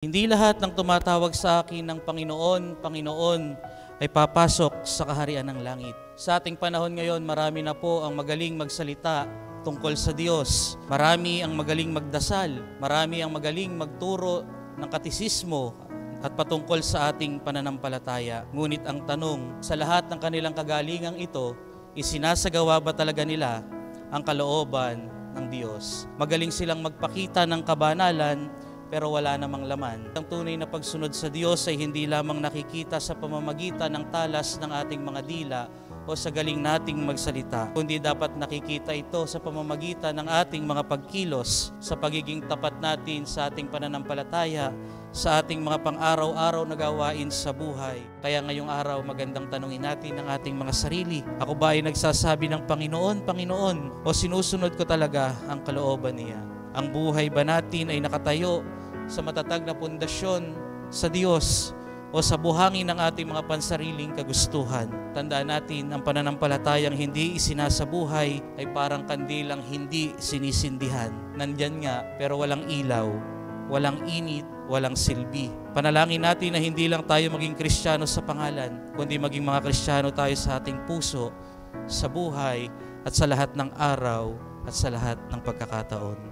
Hindi lahat ng tumatawag sa akin ng Panginoon, Panginoon ay papasok sa kaharian ng langit. Sa ating panahon ngayon, marami na po ang magaling magsalita tungkol sa Diyos. Marami ang magaling magdasal, marami ang magaling magturo ng katisismo at patungkol sa ating pananampalataya. Ngunit ang tanong, sa lahat ng kanilang kagalingang ito, isinasagawa ba talaga nila ang kalooban ng Diyos? Magaling silang magpakita ng kabanalan, pero wala namang laman. Ang tunay na pagsunod sa Diyos ay hindi lamang nakikita sa pamamagitan ng talas ng ating mga dila o sa galing nating magsalita, kundi dapat nakikita ito sa pamamagitan ng ating mga pagkilos, sa pagiging tapat natin sa ating pananampalataya, sa ating mga pang-araw-araw na gawain sa buhay. Kaya ngayong araw, magandang tanungin natin ang ating mga sarili. Ako ba ay nagsasabi ng Panginoon, Panginoon, o sinusunod ko talaga ang kalooban niya? Ang buhay ba natin ay nakatayo sa matatag na pundasyon sa Diyos o sa buhangin ng ating mga pansariling kagustuhan? Tandaan natin, ang pananampalatayang hindi isinasabuhay ay parang kandilang hindi sinisindihan. Nandyan nga, pero walang ilaw, walang init, walang silbi. Panalangin natin na hindi lang tayo maging Kristiyano sa pangalan, kundi maging mga Kristiyano tayo sa ating puso, sa buhay, at sa lahat ng araw, at sa lahat ng pagkakataon.